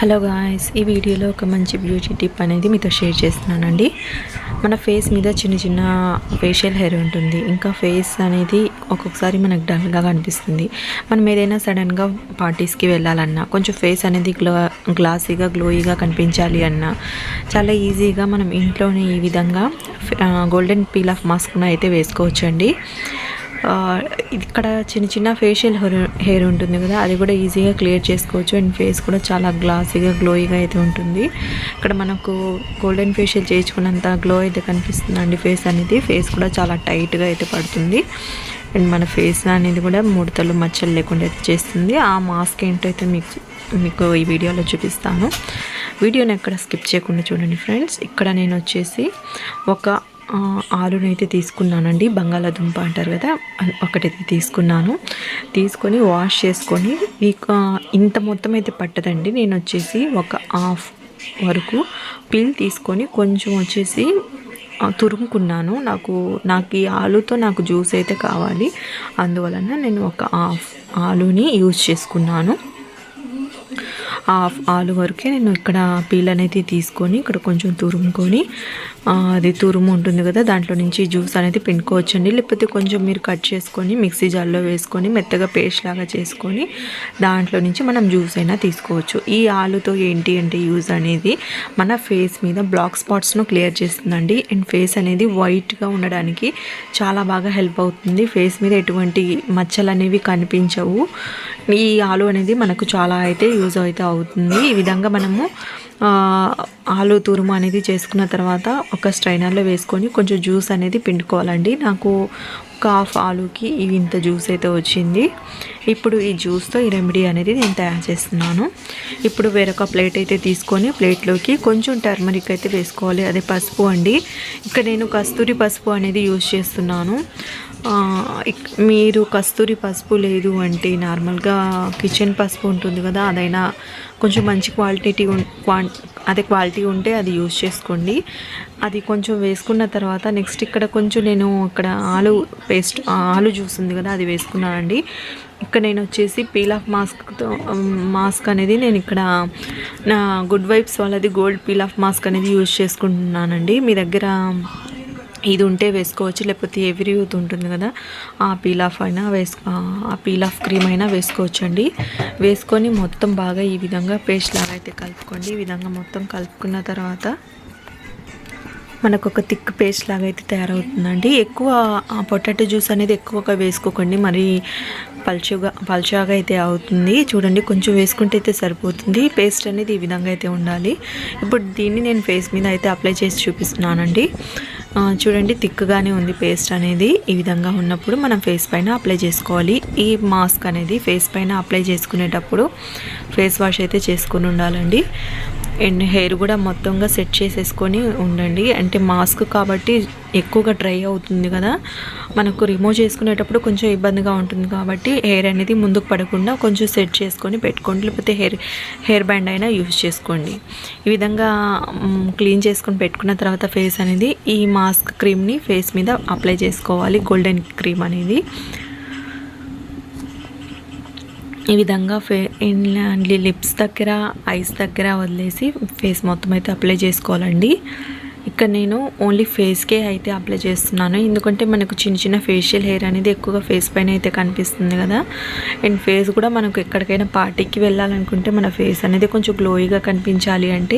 Hello guys, ఈ వీడియోలో ఒక మంచి బ్యూటీ టిప్ అనేది మీతో షేర్ చేస్తున్నానండి. మన ఫేస్ మీద చిన్న చిన్న ఫేషియల్ హెయిర్ ఉంటుంది. ఇంకా ఫేస్ అనేది ఒక్కొక్కసారి మనకు డల్గా కనిపిస్తుంది. మనం ఏదైనా సడన్గా పార్టీస్కి వెళ్ళాలన్నా, కొంచెం ఫేస్ అనేది గ్లాసీగా గ్లోయిగా కనిపించాలి అన్నా చాలా ఈజీగా మనం ఇంట్లోనే ఈ విధంగా గోల్డెన్ పీల్ ఆఫ్ మాస్క్ను అయితే వేసుకోవచ్చండి. ఇక్కడ చిన్న చిన్న ఫేషియల్ హెయిర్ ఉంటుంది కదా, అది కూడా ఈజీగా క్లియర్ చేసుకోవచ్చు. అండ్ ఫేస్ కూడా చాలా గ్లాసీగా గ్లోయిగా అయితే ఉంటుంది. ఇక్కడ మనకు గోల్డెన్ ఫేషియల్ చేయించుకున్నంత గ్లో అయితే కనిపిస్తుందండి. ఫేస్ కూడా చాలా టైట్గా అయితే పడుతుంది. అండ్ మన ఫేస్ అనేది కూడా ముడతలు మచ్చలు లేకుండా అయితే చేస్తుంది. ఆ మాస్క్ ఏంటైతే మీకు ఈ వీడియోలో చూపిస్తాను. వీడియోని ఎక్కడ స్కిప్ చేయకుండా చూడండి ఫ్రెండ్స్. ఇక్కడ నేను వచ్చేసి ఒక ఆలునైతే తీసుకున్నానండి. బంగాళాదుంప అంటారు కదా, ఒకటైతే తీసుకొని వాష్ చేసుకొని, ఇంత మొత్తం అయితే పట్టదండి. నేను వచ్చేసి ఒక హాఫ్ వరకు పీల్ తీసుకొని కొంచెం వచ్చేసి తురుముకున్నాను. నాకు ఈ ఆలుతో నాకు జ్యూస్ అయితే కావాలి, అందువలన నేను ఒక హాఫ్ ఆలుని యూజ్ చేసుకున్నాను. హాఫ్ ఆలు వరకే నేను ఇక్కడ పీల్ అనేది తీసుకొని ఇక్కడ కొంచెం తురుముకొని, అది తురుము ఉంటుంది కదా, దాంట్లో నుంచి జ్యూస్ అనేది పిండుకోవచ్చండి. లేకపోతే కొంచెం మీరు కట్ చేసుకొని మిక్సీ జార్లో వేసుకొని మెత్తగా పేస్ట్ లాగా చేసుకొని దాంట్లో నుంచి మనం జ్యూస్ అయినా తీసుకోవచ్చు. ఈ ఆలుతో ఏంటి అంటే యూజ్ అనేది మన ఫేస్ మీద బ్లాక్ స్పాట్స్ను క్లియర్ చేస్తుందండి. అండ్ ఫేస్ అనేది వైట్గా ఉండడానికి చాలా బాగా హెల్ప్ అవుతుంది. ఫేస్ మీద ఎటువంటి మచ్చలు అనేవి కనిపించవు. ఈ ఆలు అనేది మనకు చాలా అయితే యూజ్ అయితే అవుతుంది. ఈ విధంగా మనము ఆలు తురుము అనేది చేసుకున్న తర్వాత ఒక స్ట్రైనర్లో వేసుకొని కొంచెం జ్యూస్ అనేది పిండుకోవాలండి. నాకు ఒక హాఫ్ ఆలుకి ఇంత జ్యూస్ అయితే వచ్చింది. ఇప్పుడు ఈ జ్యూస్తో ఈ రెమెడీ అనేది నేను తయారు చేస్తున్నాను. ఇప్పుడు వేరొక ప్లేట్ అయితే తీసుకొని ప్లేట్లోకి కొంచెం టర్మరిక్ అయితే వేసుకోవాలి. అదే పసుపు అండి. ఇక్కడ నేను కస్తూరి పసుపు అనేది యూజ్ చేస్తున్నాను. మీరు కస్తూరి పసుపు లేదు అంటే నార్మల్గా కిచెన్ పసుపు ఉంటుంది కదా, అదైనా కొంచెం మంచి క్వాలిటీ ఉంటే అది యూజ్ చేసుకోండి. అది కొంచెం వేసుకున్న తర్వాత నెక్స్ట్ ఇక్కడ కొంచెం నేను ఇక్కడ ఆలు జ్యూస్ ఉంది కదా, అది వేసుకున్నానండి. ఇక్కడ నేను వచ్చేసి పీల్ ఆఫ్ మాస్క్ అనేది నేను ఇక్కడ నా గుడ్ వైబ్స్ వాళ్ళది గోల్డ్ పీల్ ఆఫ్ మాస్క్ అనేది యూజ్ చేసుకుంటున్నానండి. మీ దగ్గర ఇది ఉంటే వేసుకోవచ్చు, లేకపోతే ఎవరీ యూత్ ఉంటుంది కదా, ఆ పీల్ ఆఫ్ క్రీమ్ అయినా వేసుకోవచ్చు అండి. వేసుకొని మొత్తం బాగా ఈ విధంగా పేస్ట్ లాగా అయితే కలుపుకోండి. ఈ విధంగా మొత్తం కలుపుకున్న తర్వాత మనకు ఒక థిక్ పేస్ట్ లాగా అయితే తయారవుతుందండి. ఎక్కువ పొటాటో జ్యూస్ అనేది ఎక్కువగా వేసుకోకండి, మరి పల్చగా అయితే అవుతుంది. చూడండి, కొంచెం వేసుకుంటే అయితే సరిపోతుంది. పేస్ట్ అనేది ఈ విధంగా అయితే ఉండాలి. ఇప్పుడు దీన్ని నేను ఫేస్ మీద అయితే అప్లై చేసి చూపిస్తున్నానండి. చూడండి, థిక్గానే ఉంది పేస్ట్ అనేది. ఈ విధంగా ఉన్నప్పుడు మనం ఫేస్ పైన అప్లై చేసుకోవాలి. ఈ మాస్క్ అనేది ఫేస్ పైన అప్లై చేసుకునేటప్పుడు ఫేస్ వాష్ అయితే చేసుకుని ఉండాలండి. అండ్ హెయిర్ కూడా మొత్తంగా సెట్ చేసేసుకొని ఉండండి. అంటే మాస్క్ కాబట్టి ఎక్కువగా డ్రై అవుతుంది కదా, మనకు రిమూవ్ చేసుకునేటప్పుడు కొంచెం ఇబ్బందిగా ఉంటుంది. కాబట్టి హెయిర్ అనేది ముందుకు పడకుండా కొంచెం సెట్ చేసుకొని పెట్టుకోండి, లేకపోతే హెయిర్ బ్యాండ్ అయినా యూజ్ చేసుకోండి. ఈ విధంగా క్లీన్ చేసుకొని పెట్టుకున్న తర్వాత ఫేస్ అనేది ఈ మాస్క్ క్రీమ్ని ఫేస్ మీద అప్లై చేసుకోవాలి. గోల్డెన్ క్రీమ్ అనేది ఈ విధంగా లిప్స్ దగ్గర, ఐస్ దగ్గర వదిలేసి ఫేస్ మొత్తం అయితే అప్లై చేసుకోవాలండి. ఇక్కడ నేను ఓన్లీ ఫేస్కే అయితే అప్లై చేస్తున్నాను, ఎందుకంటే మనకు చిన్న చిన్న ఫేషియల్ హెయిర్ అనేది ఎక్కువగా ఫేస్ పైన అయితే కనిపిస్తుంది కదా. అండ్ ఫేస్ కూడా మనకు ఎక్కడికైనా పార్టీకి వెళ్ళాలనుకుంటే మన ఫేస్ అనేది కొంచెం గ్లోయిగా కనిపించాలి అంటే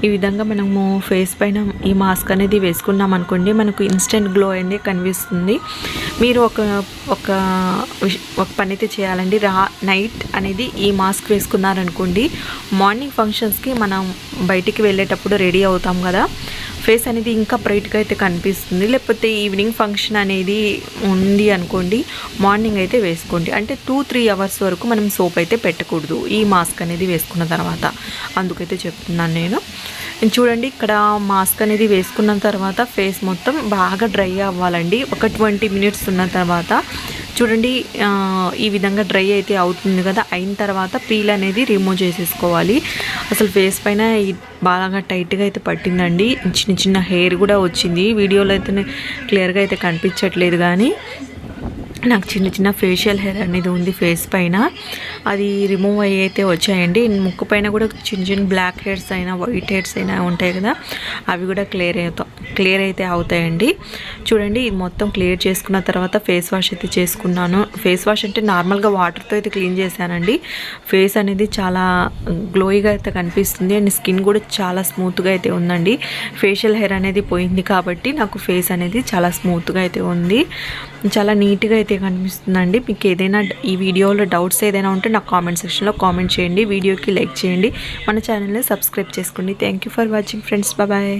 ఈ విధంగా మనము ఫేస్ పైన ఈ మాస్క్ అనేది వేసుకున్నాం అనుకోండి, మనకు ఇన్స్టెంట్ గ్లో అనేది కనిపిస్తుంది. మీరు ఒక పని అయితే చేయాలండి. నైట్ అనేది ఈ మాస్క్ వేసుకున్నారనుకోండి, మార్నింగ్ ఫంక్షన్స్కి మనం బయటికి వెళ్ళేటప్పుడు రెడీ అవుతాం కదా, ఫేస్ అనేది ఇంకా బ్రైట్గా అయితే కనిపిస్తుంది. లేకపోతే ఈవినింగ్ ఫంక్షన్ అనేది ఉంది అనుకోండి, మార్నింగ్ అయితే వేసుకోండి. అంటే 2-3 అవర్స్ వరకు మనం సోప్ అయితే పెట్టకూడదు ఈ మాస్క్ అనేది వేసుకున్న తర్వాత, అందుకైతే చెప్తున్నాను నేను. చూడండి, ఇక్కడ మాస్క్ అనేది వేసుకున్న తర్వాత ఫేస్ మొత్తం బాగా డ్రై అవ్వాలండి. ఒక 20 మినిట్స్ ఉన్న తర్వాత చూడండి, ఈ విధంగా డ్రై అయితే అవుతుంది కదా. అయిన తర్వాత పీల్ అనేది రిమూవ్ చేసేసుకోవాలి. అసలు ఫేస్ పైన బాగా టైట్గా అయితే పట్టిందండి. చిన్న చిన్న హెయిర్ కూడా వచ్చింది. వీడియోలో అయితే క్లియర్గా అయితే కనిపించట్లేదు, కానీ నాకు చిన్న చిన్న ఫేషియల్ హెయిర్ అనేది ఉంది ఫేస్ పైన, అది రిమూవ్ అయ్యి అయితే వచ్చాయండి. ముక్కు పైన కూడా చిన్న చిన్న బ్లాక్ హెయిర్స్ అయినా వైట్ హెయిర్స్ అయినా ఉంటాయి కదా, అవి కూడా క్లియర్ అయితే అవుతాయండి. చూడండి, ఇది మొత్తం క్లియర్ చేసుకున్న తర్వాత ఫేస్ వాష్ అయితే చేసుకున్నాను. ఫేస్ వాష్ అంటే నార్మల్గా వాటర్తో అయితే క్లీన్ చేశానండి. ఫేస్ అనేది చాలా గ్లోయిగా అయితే కనిపిస్తుంది అండ్ స్కిన్ కూడా చాలా స్మూత్గా అయితే ఉందండి. ఫేషియల్ హెయిర్ అనేది పోయింది కాబట్టి నాకు ఫేస్ అనేది చాలా స్మూత్గా అయితే ఉంది, చాలా నీట్గా అయితే కనిపిస్తుందండి. మీకు ఏదైనా ఈ వీడియోలో డౌట్స్ ఏదైనా ఉంటే నాకు కామెంట్ సెక్షన్లో కామెంట్ చేయండి, వీడియోకి లైక్ చేయండి, మన ఛానల్ని సబ్స్క్రైబ్ చేసుకోండి. Thank you for watching friends, bye.